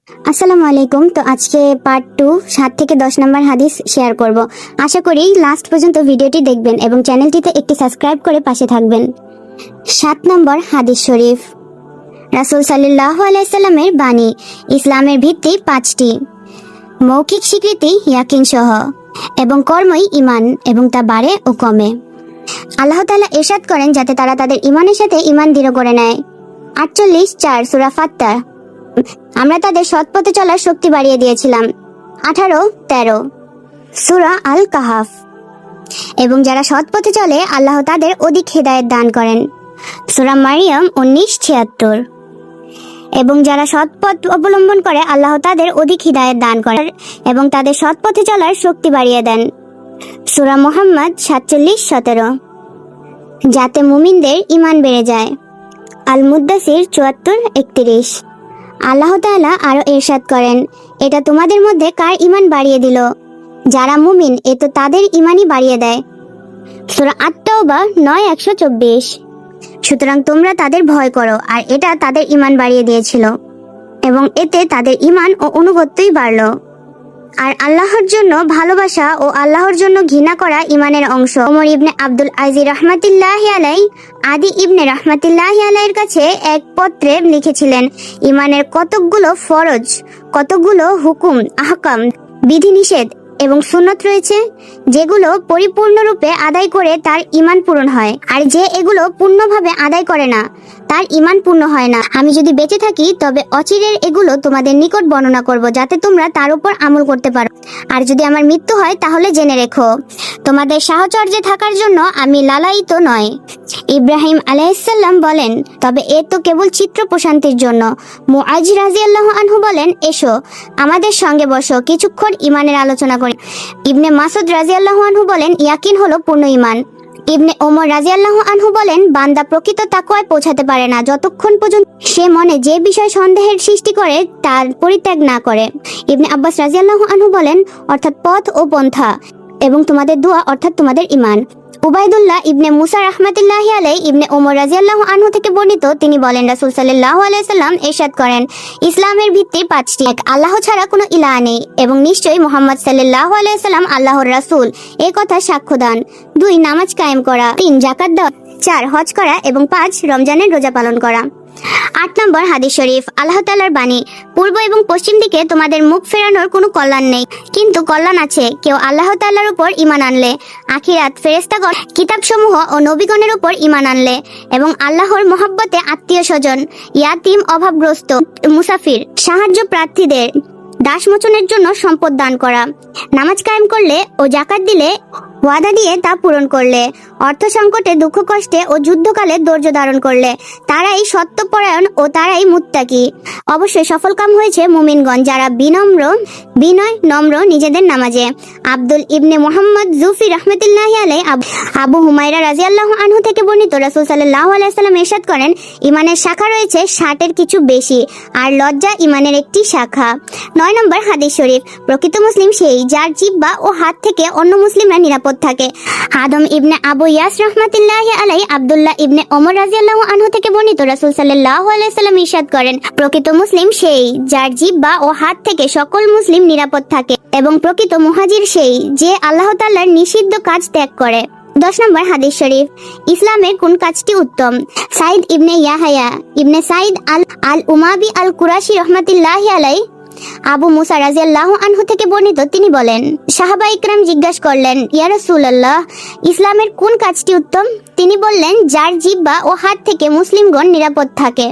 আসসালামু আলাইকুম। তো আজকে পার্ট 2 7 থেকে 10 নম্বর হাদিস শেয়ার করব। আশা করি লাস্ট পর্যন্ত ভিডিওটি দেখবেন এবং চ্যানেলটিতে একটি সাবস্ক্রাইব করে পাশে থাকবেন। 7 নম্বর হাদিস শরীফ। রাসূল সাল্লাল্লাহু আলাইহি সাল্লামের বাণী, ইসলামের ভিত্তি 5টি। মৌখিক স্বীকৃতি ইয়াকিন সহ এবং কর্মই ঈমান এবং তা বাড়ে ও কমে। আল্লাহ তাআলা ইরশাদ করেন যাতে তারা তাদের ঈমানের সাথে ঈমান দৃঢ় করে নেয়। 48:4 সূরা ফাত্তার। আমরা তাদের সৎ পথে চলার শক্তি বাড়িয়ে দিয়েছিলাম। 18-13 সূরা আল কাহাফ। এবং যারা সৎ পথে চলে আল্লাহ তাদের অধিক হেদায়েত দান করেন। সূরা মারিয়াম 19:76। এবং যারা সৎ পথ অবলম্বন করে আল্লাহ তাদের অধিক হিদায়াত দান করেন এবং তাদের সৎ পথে চলার শক্তি বাড়িয়ে দেন। সূরা মুহাম্মদ 47-17। যাতে মুমিনদের ঈমান বেড়ে যায়। আল মুদ্দাসির 74-31। আল্লাহ তাআলা আরো ইরশাদ করেন, এটা তোমাদের মধ্যে কার ঈমান বাড়িয়ে দিল? যারা মুমিন এ তো তাদের ঈমানই বাড়িয়ে দেয়। সূরা আত-তাওবা 9-124। সুতরাং তোমরা তাদের ভয় করো আর এটা তাদের ঈমান বাড়িয়ে দিয়েছিল এবং এতে তাদের ঈমান ও অনুগত্যই বাড়ল। আর আল্লাহর জন্য ভালোবাসা ও আল্লাহর জন্য ঘৃণা করা ঈমানের অংশ। ওমর ইবনে আব্দুল আজিজ রাহমাতুল্লাহি আলাইহি আদি ইবনে রাহমাতুল্লাহি আলাইহির কাছে এক পত্রে লিখেছিলেন, ঈমানের কতকগুলো ফরজ, কতকগুলো হুকুম, আহকাম, বিধিনিষেধ এবং সুন্নত রয়েছে যেগুলো পরিপূর্ণরূপে আদায় করে তার ঈমান পূরণ হয়, আর যে এগুলো পূর্ণভাবে আদায় করে না তার ঈমান পূর্ণ হয় না। আমি যদি বেঁচে থাকি তবে অচিরের এগুলো তোমাদের নিকট বর্ণনা করব যাতে তোমরা তার উপর আমল করতে পারো, আর যদি আমার মৃত্যু হয় তাহলে জেনে রেখো তোমাদের সাহচর্যে থাকার জন্য আমি লালায়িত নয়। ইব্রাহিম আলাইহিস সালাম বলেন, তবে এ তো কেবল চিত্র প্রশান্তির জন্য। মুআজ রাদিয়াল্লাহু আনহু বলেন, এসো আমাদের সঙ্গে বসো, কিছুক্ষণ ঈমানের আলোচনা করি। ইবনে মাসউদ রাদিয়াল্লাহু আনহু বলেন, ইয়াকিন হলো পূর্ণ ঈমান। ইবনে ওমর রাদিয়াল্লাহু আনহু বলেন, বান্দা প্রকৃত তাকওয়ায় পৌঁছাতে পারে না যতক্ষণ পর্যন্ত সে মনে যে বিষয় সন্দেহের সৃষ্টি করে তার পরিত্যাগ না করে। ইবনে আব্বাস রাদিয়াল্লাহু আনহু বলেন, অর্থাৎ পথ ও পন্থা, এবং তোমাদের দোয়া অর্থাৎ তোমাদের ঈমান। উবাইদুল্লাহ ইবনে মুসা রাহমাতুল্লাহি আলাইহি ইবনে ওমর রাদিয়াল্লাহু আনহু থেকে বর্ণিত, তিনি বলেন, রাসূল সাল্লাল্লাহু আলাইহি সাল্লাম ইরশাদ করেন, ইসলামের ভিত্তি 5টি। এক, আল্লাহ ছাড়া কোনো ইলাহ নেই এবং নিশ্চয়ই মুহাম্মদ সাল্লাল্লাহু আলাইহি সাল্লাম আল্লাহর রাসূল, এই কথা সাক্ষ্য দান। 2, নামাজ কায়েম করা। 3, যাকাত দেওয়া। 4, হজ করা এবং 5, রমজানের রোজা পালন করা। 8 নম্বর হাদিস শরীফ। আল্লাহ তাআলার বাণী, পূর্ব এবং পশ্চিম দিকে তোমাদের মুখ ফেরানোর কোনো কল্যাণ নেই, কিন্তু কল্যাণ আছে কেউ আল্লাহ তাআলার উপর ঈমান আনলে, আখিরাত, ফেরেশতাগণ, কিতাবসমূহ ও নবীগণের উপর ঈমান আনলে এবং আল্লাহর মহব্বতে আত্মীয় স্বজন, ইয়াতিম, অভাবগ্রস্ত, মুসাফির, সাহায্য প্রার্থীদের দাসমোচনের জন্য সম্পদ দান করা, নামাজ কায়েম করলে ও যাকাত দিলে, ওয়াদা দিয়ে তা পূরণ করলে, অর্থ সংকটে, দুঃখ কষ্টে ও যুদ্ধকালে ধৈর্য ধারণ করলে, তারাই সত্যপরায়ণ ও তারাই মুত্তাকি। অবশ্যই সফলকাম হয়েছে মুমিনগণ যারা বিনয় নম্র নিজেদের নামাজে। আব্দুল ইবনে মুহাম্মদ জুফি রাহমাতুল্লাহি আলাইহি আবু হুমায়রা রাদিয়াল্লাহু আনহু থেকে বর্ণিত, রাসূল সাল্লাল্লাহু আলাইহি সাল্লাম ইরশাদ করেন, ঈমানের শাখা রয়েছে 60-এর কিছু বেশি, আর লজ্জা ঈমানের একটি শাখা। 9 নম্বর হাদিস শরীফ। প্রকৃত মুসলিম সেই যার জিহ্বা ও হাত থেকে অন্য মুসলিমরা নিরাপদ থাকে। আদম ইবনে আবু ইয়াস রাহমাতুল্লাহি আলাইহি আব্দুল্লাহ ইবনে ওমর রাদিয়াল্লাহু আনহু থেকে বর্ণিত, রাসূল সাল্লাল্লাহু আলাইহি সাল্লাম ইরশাদ করেন, প্রকৃত মুসলিম সেই যার জিহ্বা ও হাত থেকে সকল মুসলিম নিরাপদ থাকে, এবং প্রকৃত মুহাজির সেই যে আল্লাহ তাআলার নিষিদ্ধ কাজ ত্যাগ করে। 10 নম্বর হাদিস শরীফ। ইসলামের কোন কাজটি উত্তম? সাইদ ইবনে ইয়াহয়া ইবনে সাইদ আল উমাবি আল কুরাশি রাহমাতুল্লাহি আলাইহি আবু মুসা রাদিয়াল্লাহু আনহু থেকে বর্ণিত, তিনি বলেন, সাহাবা ইকরাম জিজ্ঞাসা করলেন, ইয়া রাসূলুল্লাহ, ইসলামের কোন কাজটি উত্তম? তিনি বললেন, যার জিহ্বা ও হাত থেকে মুসলিমগণ নিরাপদ থাকে।